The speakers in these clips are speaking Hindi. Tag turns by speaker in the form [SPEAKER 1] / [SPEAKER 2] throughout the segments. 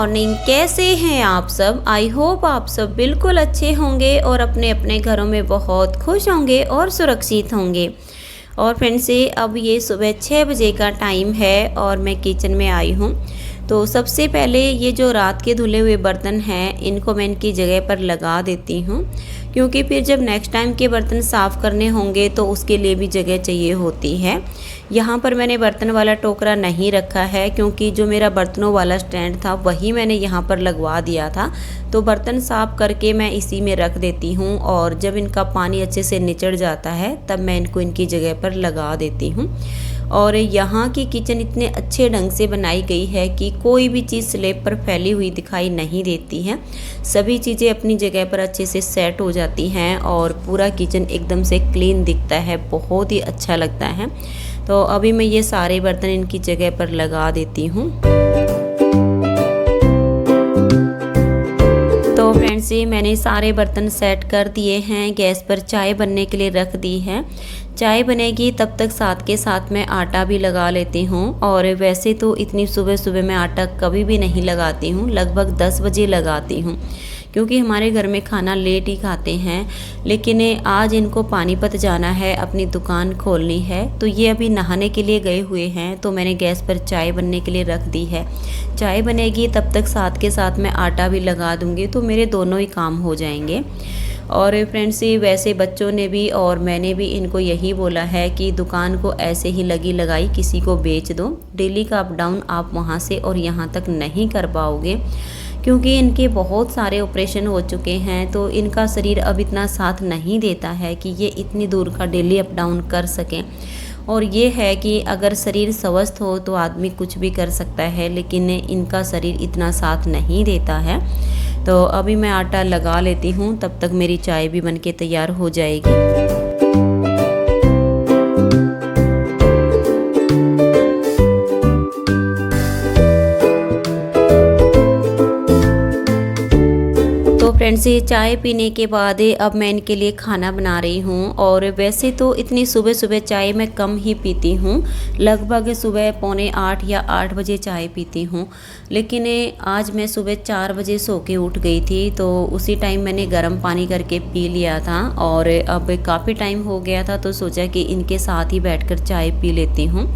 [SPEAKER 1] मॉर्निंग। कैसे हैं आप सब? आई होप आप सब बिल्कुल अच्छे होंगे और अपने अपने घरों में बहुत खुश होंगे और सुरक्षित होंगे। और फ्रेंड्स से अब ये सुबह 6 बजे का टाइम है और मैं किचन में आई हूँ। तो सबसे पहले ये जो रात के धुले हुए बर्तन हैं इनको मैं इनकी जगह पर लगा देती हूँ, क्योंकि फिर जब नेक्स्ट टाइम के बर्तन साफ़ करने होंगे तो उसके लिए भी जगह चाहिए होती है। यहाँ पर मैंने बर्तन वाला टोकरा नहीं रखा है, क्योंकि जो मेरा बर्तनों वाला स्टैंड था वही मैंने यहाँ पर लगवा दिया था। तो बर्तन साफ़ करके मैं इसी में रख देती हूँ और जब इनका पानी अच्छे से निचड़ जाता है तब मैं इनको इनकी जगह पर लगा देती हूँ। और यहाँ की किचन इतने अच्छे ढंग से बनाई गई है कि कोई भी चीज़ स्लैब पर फैली हुई दिखाई नहीं देती है। सभी चीज़ें अपनी जगह पर अच्छे से सेट हो जाती हैं और पूरा किचन एकदम से क्लीन दिखता है, बहुत ही अच्छा लगता है। तो अभी मैं ये सारे बर्तन इनकी जगह पर लगा देती हूँ। तो फ्रेंड्स ये मैंने सारे बर्तन सेट कर दिए हैं। गैस पर चाय बनने के लिए रख दी है। चाय बनेगी तब तक साथ के साथ मैं आटा भी लगा लेती हूँ। और वैसे तो इतनी सुबह सुबह मैं आटा कभी भी नहीं लगाती हूँ, लगभग 10 बजे लगाती हूँ, क्योंकि हमारे घर में खाना लेट ही खाते हैं। लेकिन आज इनको पानीपत जाना है, अपनी दुकान खोलनी है, तो ये अभी नहाने के लिए गए हुए हैं। तो मैंने गैस पर चाय बनने के लिए रख दी है। चाय बनेगी तब तक साथ के साथ मैं आटा भी लगा दूँगी, तो मेरे दोनों ही काम हो जाएंगे। और फ्रेंड्स वैसे बच्चों ने भी और मैंने भी इनको यही बोला है कि दुकान को ऐसे ही लगी लगाई किसी को बेच दो। डेली का अप डाउन आप वहाँ से और यहाँ तक नहीं कर पाओगे, क्योंकि इनके बहुत सारे ऑपरेशन हो चुके हैं। तो इनका शरीर अब इतना साथ नहीं देता है कि ये इतनी दूर का डेली अप डाउन कर सकें। और ये है कि अगर शरीर स्वस्थ हो तो आदमी कुछ भी कर सकता है, लेकिन इनका शरीर इतना साथ नहीं देता है। तो अभी मैं आटा लगा लेती हूँ, तब तक मेरी चाय भी बनके तैयार हो जाएगी। फ्रेंड्स ये चाय पीने के बाद अब मैं इनके लिए खाना बना रही हूँ। और वैसे तो इतनी सुबह सुबह चाय मैं कम ही पीती हूँ, लगभग सुबह 7:45 या 8 बजे चाय पीती हूँ। लेकिन आज मैं सुबह 4 बजे सो के उठ गई थी, तो उसी टाइम मैंने गर्म पानी करके पी लिया था। और अब काफ़ी टाइम हो गया था तो सोचा कि इनके साथ ही बैठकर चाय पी लेती हूँ।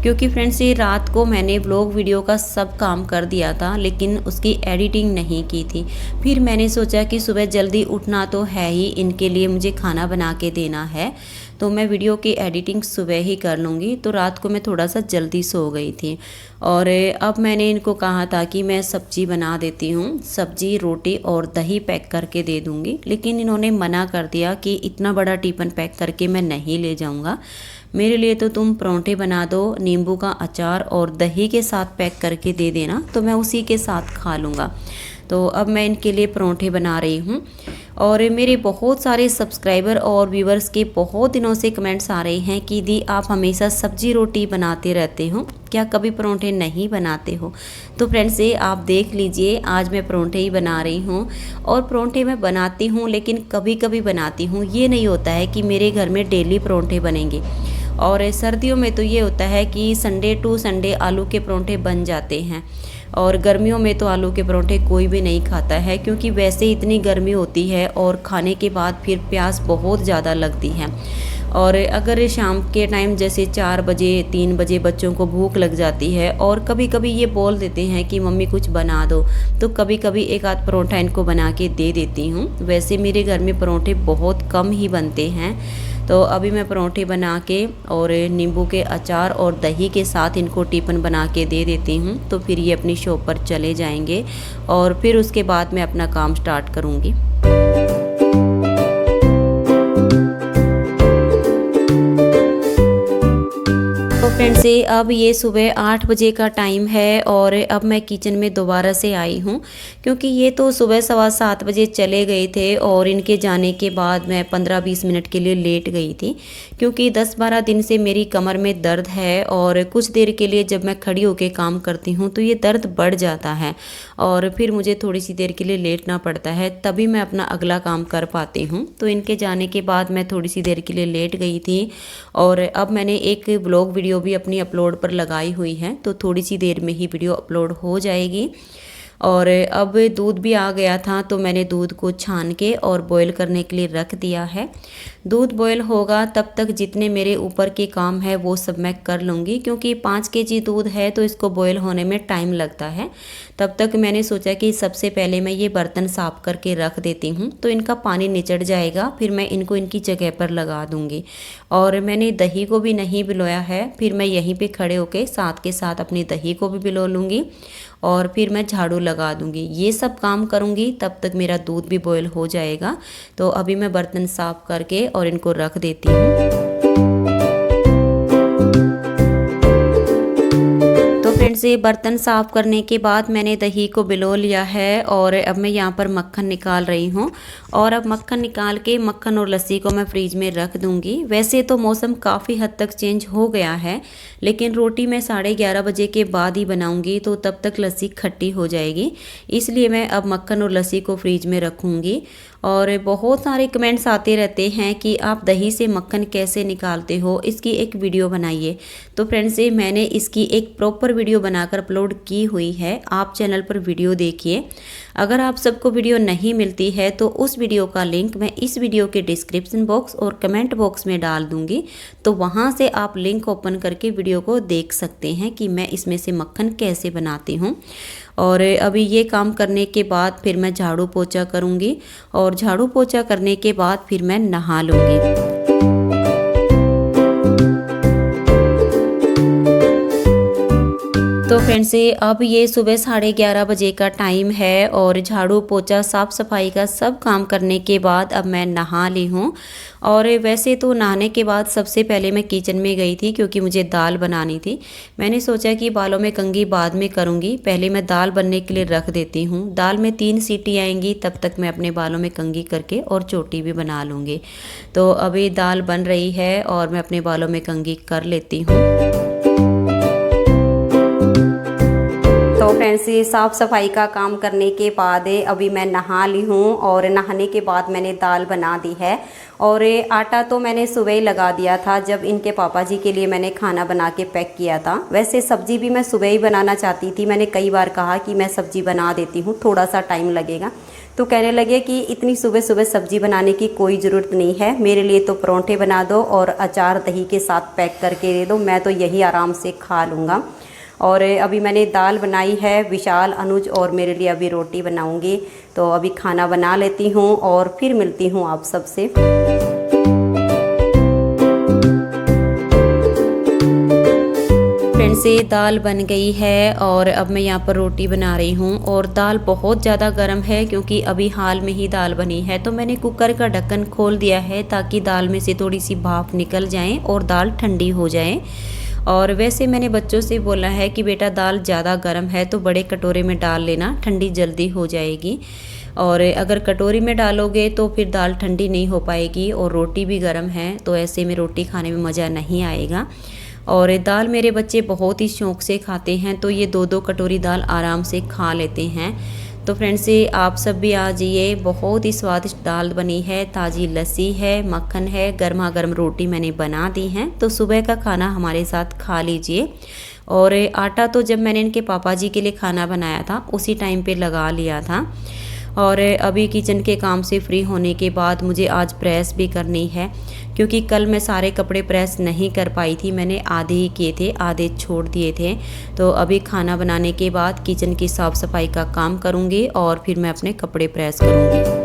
[SPEAKER 1] क्योंकि फ्रेंड्स ये रात को मैंने व्लॉग वीडियो का सब काम कर दिया था, लेकिन उसकी एडिटिंग नहीं की थी। फिर मैंने सोचा कि सुबह जल्दी उठना तो है ही, इनके लिए मुझे खाना बना के देना है, तो मैं वीडियो की एडिटिंग सुबह ही कर लूँगी। तो रात को मैं थोड़ा सा जल्दी सो गई थी। और अब मैंने इनको कहा था कि मैं सब्जी बना देती हूँ, सब्जी रोटी और दही पैक करके दे दूँगी, लेकिन इन्होंने मना कर दिया कि इतना बड़ा टिफ़िन पैक करके मैं नहीं ले जाऊँगा, मेरे लिए तो तुम परोंठे बना दो, नींबू का अचार और दही के साथ पैक करके दे देना, तो मैं उसी के साथ खा लूँगा। तो अब मैं इनके लिए परोंठे बना रही हूँ। और मेरे बहुत सारे सब्सक्राइबर और व्यूवर्स के बहुत दिनों से कमेंट्स आ रहे हैं कि दी आप हमेशा सब्जी रोटी बनाते रहते हो, क्या कभी परोंठे नहीं बनाते हो? तो फ्रेंड्स ये आप देख लीजिए, आज मैं परोंठे ही बना रही हूँ। और परोंठे मैं बनाती हूँ लेकिन कभी कभी बनाती हूँ, ये नहीं होता है कि मेरे घर में डेली परोंठे बनेंगे। और सर्दियों में तो ये होता है कि संडे टू संडे आलू के परोंठे बन जाते हैं। और गर्मियों में तो आलू के परोंठे कोई भी नहीं खाता है, क्योंकि वैसे इतनी गर्मी होती है और खाने के बाद फिर प्यास बहुत ज़्यादा लगती है। और अगर शाम के टाइम जैसे 4 बजे 3 बजे बच्चों को भूख लग जाती है और कभी कभी ये बोल देते हैं कि मम्मी कुछ बना दो, तो कभी कभी एक आध परोंठा इनको बना के दे देती हूँ। वैसे मेरे घर में परोंठे बहुत कम ही बनते हैं। तो अभी मैं परोंठे बना के और नींबू के अचार और दही के साथ इनको टिफ़िन बना के दे देती हूँ, तो फिर ये अपनी शॉप पर चले जाएंगे और फिर उसके बाद मैं अपना काम स्टार्ट करूँगी। तो फ्रेंड्स अब ये सुबह 8 बजे का टाइम है और अब मैं किचन में दोबारा से आई हूँ, क्योंकि ये तो सुबह 7:15 बजे चले गए थे और इनके जाने के बाद मैं 15-20 मिनट के लिए लेट गई थी, क्योंकि 10-12 दिन से मेरी कमर में दर्द है और कुछ देर के लिए जब मैं खड़ी होकर काम करती हूँ तो ये दर्द बढ़ जाता है और फिर मुझे थोड़ी सी देर के लिए लेटना पड़ता है, तभी मैं अपना अगला काम कर पाती हूँ। तो इनके जाने के बाद मैं थोड़ी सी देर के लिए लेट गई थी और अब मैंने एक ब्लॉग वीडियो भी अपनी अपलोड पर लगाई हुई है, तो थोड़ी सी देर में ही वीडियो अपलोड हो जाएगी। और अब दूध भी आ गया था तो मैंने दूध को छान के और बॉईल करने के लिए रख दिया है। दूध बॉईल होगा तब तक जितने मेरे ऊपर के काम है वो सब मैं कर लूँगी, क्योंकि 5 केजी दूध है तो इसको बॉईल होने में टाइम लगता है। तब तक मैंने सोचा कि सबसे पहले मैं ये बर्तन साफ़ करके रख देती हूँ तो इनका पानी निचड़ जाएगा, फिर मैं इनको इनकी जगह पर लगा दूँगी। और मैंने दही को भी नहीं भिगोया है, फिर मैं यहीं पे खड़े होके साथ के साथ अपनी दही को भी भिगो लूँगी और फिर मैं झाड़ू लगा दूँगी। ये सब काम करूँगी तब तक मेरा दूध भी बॉईल हो जाएगा। तो अभी मैं बर्तन साफ़ करके और इनको रख देती हूँ। फ्रेंड्स, ये बर्तन साफ़ करने के बाद मैंने दही को भिगो लिया है और अब मैं यहाँ पर मक्खन निकाल रही हूँ। और अब मक्खन निकाल के मक्खन और लस्सी को मैं फ्रिज में रख दूँगी। वैसे तो मौसम काफ़ी हद तक चेंज हो गया है, लेकिन रोटी मैं 11:30 बजे के बाद ही बनाऊँगी तो तब तक लस्सी खट्टी हो जाएगी, इसलिए मैं अब मक्खन और लस्सी को फ्रिज में रखूँगी। और बहुत सारे कमेंट्स आते रहते हैं कि आप दही से मक्खन कैसे निकालते हो, इसकी एक वीडियो बनाइए। तो फ्रेंड्स, मैंने इसकी एक प्रॉपर वीडियो बनाकर अपलोड की हुई है, आप चैनल पर वीडियो देखिए। अगर आप सबको वीडियो नहीं मिलती है तो उस वीडियो का लिंक मैं इस वीडियो के डिस्क्रिप्शन बॉक्स और कमेंट बॉक्स में डाल दूंगी, तो वहां से आप लिंक ओपन करके वीडियो को देख सकते हैं कि मैं इसमें से मक्खन कैसे बनाती हूँ। और अभी ये काम करने के बाद फिर मैं झाड़ू पोछा करूँगी और झाड़ू पोछा करने के बाद फिर मैं नहा लूँगी। तो फ्रेंड्स, अब ये सुबह 11:30 बजे का टाइम है और झाड़ू पोछा साफ़ सफाई का सब काम करने के बाद अब मैं नहा ली हूँ। और वैसे तो नहाने के बाद सबसे पहले मैं किचन में गई थी क्योंकि मुझे दाल बनानी थी। मैंने सोचा कि बालों में कंघी बाद में करूँगी, पहले मैं दाल बनने के लिए रख देती हूँ। दाल में 3 सीटी आएंगी तब तक मैं अपने बालों में कंघी करके और चोटी भी बना लूँगी। तो अभी दाल बन रही है और मैं अपने बालों में कंघी कर लेती हूँ। तो फ्रेंड्स, साफ़ सफाई का काम करने के बाद अभी मैं नहा ली हूँ और नहाने के बाद मैंने दाल बना दी है। और आटा तो मैंने सुबह ही लगा दिया था जब इनके पापा जी के लिए मैंने खाना बना के पैक किया था। वैसे सब्ज़ी भी मैं सुबह ही बनाना चाहती थी, मैंने कई बार कहा कि मैं सब्ज़ी बना देती हूँ, थोड़ा सा टाइम लगेगा। तो कहने लगे कि इतनी सुबह सुबह सब्ज़ी बनाने की कोई ज़रूरत नहीं है, मेरे लिए तो परोंठे बना दो और अचार दही के साथ पैक करके दे दो, मैं तो यही आराम से खा लूँगा। और अभी मैंने दाल बनाई है, विशाल, अनुज और मेरे लिए अभी रोटी बनाऊंगी। तो अभी खाना बना लेती हूँ और फिर मिलती हूँ आप सबसे। फ्रेंड्स, ये दाल बन गई है और अब मैं यहाँ पर रोटी बना रही हूँ। और दाल बहुत ज़्यादा गर्म है क्योंकि अभी हाल में ही दाल बनी है, तो मैंने कुकर का ढक्कन खोल दिया है ताकि दाल में से थोड़ी सी भाप निकल जाए और दाल ठंडी हो जाए। और वैसे मैंने बच्चों से बोला है कि बेटा दाल ज़्यादा गर्म है तो बड़े कटोरे में डाल लेना, ठंडी जल्दी हो जाएगी। और अगर कटोरी में डालोगे तो फिर दाल ठंडी नहीं हो पाएगी और रोटी भी गर्म है तो ऐसे में रोटी खाने में मज़ा नहीं आएगा। और दाल मेरे बच्चे बहुत ही शौक़ से खाते हैं, तो ये 2-2 कटोरी दाल आराम से खा लेते हैं। तो फ्रेंड्स, आप सब भी आ जाइए, बहुत ही स्वादिष्ट दाल बनी है, ताज़ी लस्सी है, मक्खन है, गर्मा गर्म रोटी मैंने बना दी हैं, तो सुबह का खाना हमारे साथ खा लीजिए। और आटा तो जब मैंने इनके पापा जी के लिए खाना बनाया था उसी टाइम पे लगा लिया था। और अभी किचन के काम से फ्री होने के बाद मुझे आज प्रेस भी करनी है, क्योंकि कल मैं सारे कपड़े प्रेस नहीं कर पाई थी, मैंने आधे ही किए थे, आधे छोड़ दिए थे। तो अभी खाना बनाने के बाद किचन की साफ़ सफाई का काम करूँगी और फिर मैं अपने कपड़े प्रेस करूँगी।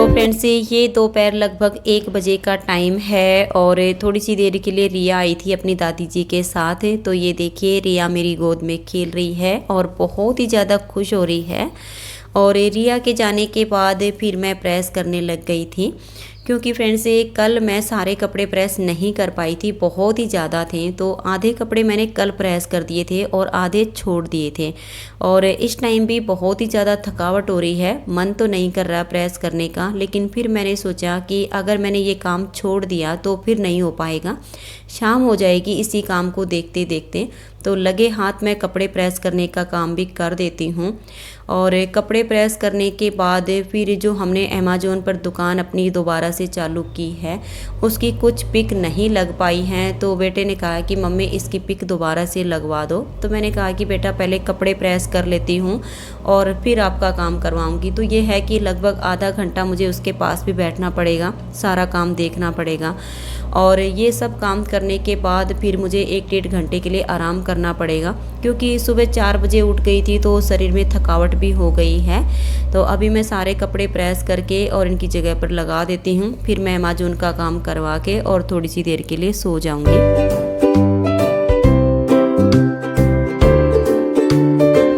[SPEAKER 1] फ्रेंड्स, ये दोपहर लगभग 1 बजे का टाइम है और थोड़ी सी देर के लिए रिया आई थी अपनी दादी जी के साथ। तो ये देखिए, रिया मेरी गोद में खेल रही है और बहुत ही ज़्यादा खुश हो रही है। और रिया के जाने के बाद फिर मैं प्रेस करने लग गई थी, क्योंकि फ्रेंड्स, कल मैं सारे कपड़े प्रेस नहीं कर पाई थी, बहुत ही ज़्यादा थे। तो आधे कपड़े मैंने कल प्रेस कर दिए थे और आधे छोड़ दिए थे। और इस टाइम भी बहुत ही ज़्यादा थकावट हो रही है, मन तो नहीं कर रहा प्रेस करने का, लेकिन फिर मैंने सोचा कि अगर मैंने ये काम छोड़ दिया तो फिर नहीं हो पाएगा, शाम हो जाएगी इसी काम को देखते देखते। तो लगे हाथ मैं कपड़े प्रेस करने का काम भी कर देती हूँ। और कपड़े प्रेस करने के बाद फिर जो हमने अमेज़ॉन पर दुकान अपनी दोबारा से चालू की है उसकी कुछ पिक नहीं लग पाई हैं। तो बेटे ने कहा कि मम्मी इसकी पिक दोबारा से लगवा दो। तो मैंने कहा कि बेटा पहले कपड़े प्रेस कर लेती हूँ और फिर आपका काम करवाऊँगी। तो ये है कि लगभग आधा घंटा मुझे उसके पास भी बैठना पड़ेगा, सारा काम देखना पड़ेगा और ये सब काम करने के बाद फिर मुझे 1-1.5 घंटे के लिए आराम करना पड़ेगा, क्योंकि सुबह 4 बजे उठ गई थी तो शरीर में थकावट भी हो गई है। तो अभी मैं सारे कपड़े प्रेस करके और इनकी जगह पर लगा देती हूँ, फिर मैं अमेज़न का काम करवा के और थोड़ी सी देर के लिए सो जाऊँगी।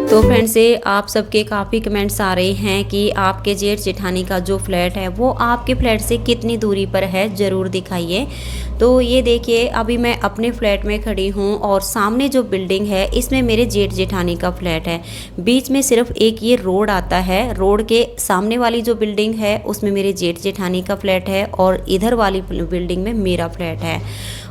[SPEAKER 1] तो फ्रेंड्स आप सबके काफ़ी कमेंट्स आ रहे हैं कि आपके जेठ जेठानी का जो फ्लैट है वो आपके फ्लैट से कितनी दूरी पर है, ज़रूर दिखाइए। तो ये देखिए अभी मैं अपने फ्लैट में खड़ी हूँ और सामने जो बिल्डिंग है इसमें मेरे जेठ जेठानी का फ्लैट है। बीच में सिर्फ एक ये रोड आता है, रोड के सामने वाली जो बिल्डिंग है उसमें मेरे जेठ जेठानी का फ्लैट है और इधर वाली बिल्डिंग में मेरा फ्लैट है।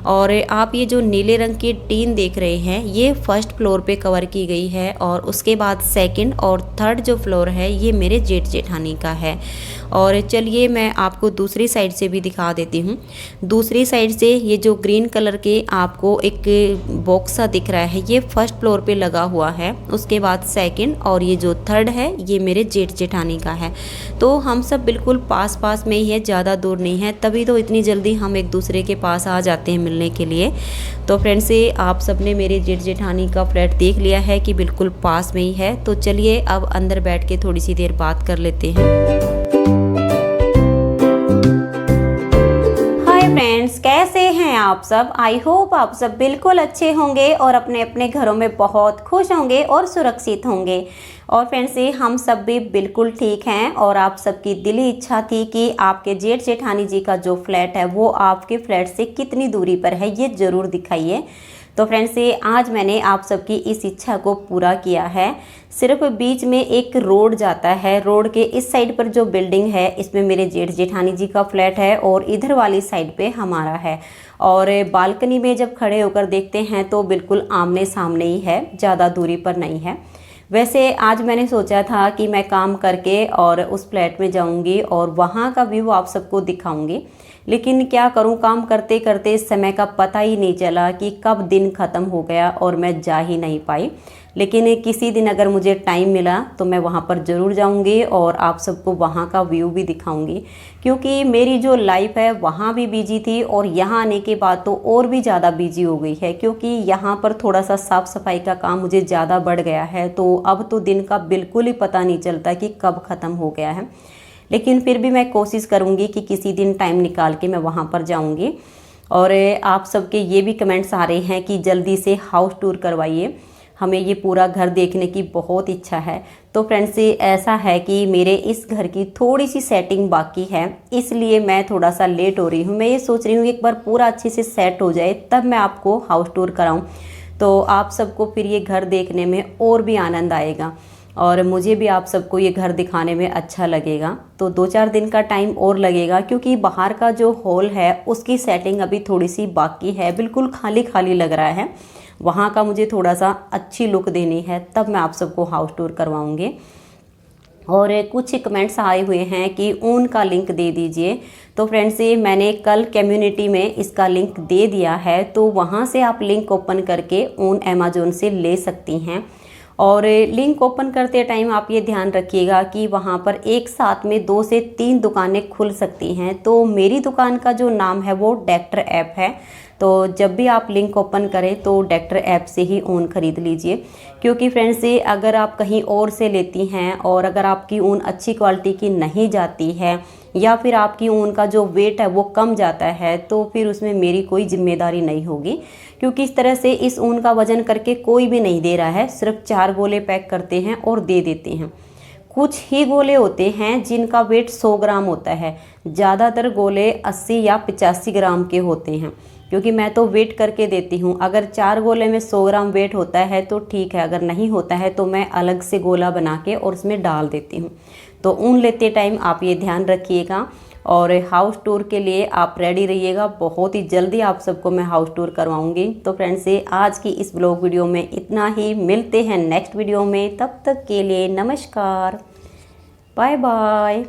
[SPEAKER 1] और आप ये जो नीले रंग की टीन देख रहे हैं ये फर्स्ट फ्लोर पे कवर की गई है और उसके बाद सेकंड और थर्ड जो फ्लोर है ये मेरे जेठ जेठानी का है। और चलिए मैं आपको दूसरी साइड से भी दिखा देती हूँ। दूसरी साइड से ये जो ग्रीन कलर के आपको एक बॉक्स सा दिख रहा है ये फर्स्ट फ्लोर पे लगा हुआ है, उसके बाद सेकंड और ये जो थर्ड है ये मेरे जेठ जेठानी का है। तो हम सब बिल्कुल पास पास में ही है, ज़्यादा दूर नहीं है, तभी तो इतनी जल्दी हम एक दूसरे के पास आ जाते हैं मिलने के लिए। तो फ्रेंड्स आप सबने मेरे जेठ जेठानी का फ्लैट देख लिया है कि बिल्कुल पास में ही है। तो चलिए अब अंदर बैठ के थोड़ी सी देर बात कर लेते हैं। फ्रेंड्स कैसे हैं आप सब? आई होप आप सब बिल्कुल अच्छे होंगे और अपने अपने घरों में बहुत खुश होंगे और सुरक्षित होंगे। और फ्रेंड्स हम सब भी बिल्कुल ठीक हैं और आप सबकी दिली इच्छा थी कि आपके जेठ जेठानी जी का जो फ्लैट है वो आपके फ्लैट से कितनी दूरी पर है ये ज़रूर दिखाइए। तो फ्रेंड्स आज मैंने आप सबकी इस इच्छा को पूरा किया है। सिर्फ बीच में एक रोड जाता है, रोड के इस साइड पर जो बिल्डिंग है इसमें मेरे जेठ जेठानी जी का फ्लैट है और इधर वाली साइड पे हमारा है। और बालकनी में जब खड़े होकर देखते हैं तो बिल्कुल आमने सामने ही है, ज़्यादा दूरी पर नहीं है। वैसे आज मैंने सोचा था कि मैं काम करके और उस फ्लैट में जाऊंगी और वहाँ का व्यू आप सबको दिखाऊंगी, लेकिन क्या करूं काम करते करते समय का पता ही नहीं चला कि कब दिन ख़त्म हो गया और मैं जा ही नहीं पाई। लेकिन किसी दिन अगर मुझे टाइम मिला तो मैं वहाँ पर ज़रूर जाऊँगी और आप सबको वहाँ का व्यू भी दिखाऊँगी, क्योंकि मेरी जो लाइफ है वहाँ भी बिजी थी और यहाँ आने के बाद तो और भी ज़्यादा बिजी हो गई है, क्योंकि यहाँ पर थोड़ा सा साफ़ सफाई का काम मुझे ज़्यादा बढ़ गया है। तो अब तो दिन का बिल्कुल ही पता नहीं चलता कि कब ख़त्म हो गया है। लेकिन फिर भी मैं कोशिश करूँगी कि किसी दिन टाइम निकाल के मैं वहाँ पर जाऊँगी। और आप सबके ये भी कमेंट्स आ रहे हैं कि जल्दी से हाउस टूर करवाइए, हमें ये पूरा घर देखने की बहुत इच्छा है। तो फ्रेंड्स ऐसा है कि मेरे इस घर की थोड़ी सी सेटिंग बाकी है, इसलिए मैं थोड़ा सा लेट हो रही हूँ। मैं ये सोच रही हूँ एक बार पूरा अच्छे से सेट हो जाए तब मैं आपको हाउस टूर कराऊँ, तो आप सबको फिर ये घर देखने में और भी आनंद आएगा और मुझे भी आप सबको ये घर दिखाने में अच्छा लगेगा। तो 2-4 दिन का टाइम और लगेगा, क्योंकि बाहर का जो हॉल है उसकी सेटिंग अभी थोड़ी सी बाकी है, बिल्कुल खाली खाली लग रहा है। वहाँ का मुझे थोड़ा सा अच्छी लुक देनी है, तब मैं आप सबको हाउस टूर करवाऊँगी। और कुछ कमेंट्स आए हुए हैं कि ऊन का लिंक दे दीजिए। तो फ्रेंड्स मैंने कल कम्युनिटी में इसका लिंक दे दिया है, तो वहाँ से आप लिंक ओपन करके ऊन अमेज़न से ले सकती हैं। और लिंक ओपन करते टाइम आप ये ध्यान रखिएगा कि वहाँ पर एक साथ में 2 से 3 दुकानें खुल सकती हैं। तो मेरी दुकान का जो नाम है वो डेक्टर ऐप है, तो जब भी आप लिंक ओपन करें तो डेक्टर ऐप से ही ऊन खरीद लीजिए। क्योंकि फ्रेंड्स अगर आप कहीं और से लेती हैं और अगर आपकी ऊन अच्छी क्वालिटी की नहीं जाती है या फिर आपकी ऊन का जो वेट है वो कम जाता है, तो फिर उसमें मेरी कोई जिम्मेदारी नहीं होगी, क्योंकि इस तरह से इस ऊन का वजन करके कोई भी नहीं दे रहा है। सिर्फ 4 गोले पैक करते हैं और दे देते हैं। कुछ ही गोले होते हैं जिनका वेट 100 ग्राम होता है, ज़्यादातर गोले 80 या 85 ग्राम के होते हैं, क्योंकि मैं तो वेट करके देती हूँ। अगर 4 गोले में 100 ग्राम वेट होता है तो ठीक है, अगर नहीं होता है तो मैं अलग से गोला बना के और उसमें डाल देती हूँ। तो ऊन लेते टाइम आप ये ध्यान रखिएगा। और हाउस टूर के लिए आप रेडी रहिएगा, बहुत ही जल्दी आप सबको मैं हाउस टूर करवाऊंगी। तो फ्रेंड्स आज की इस ब्लॉग वीडियो में इतना ही, मिलते हैं नेक्स्ट वीडियो में, तब तक के लिए नमस्कार, बाय बाय।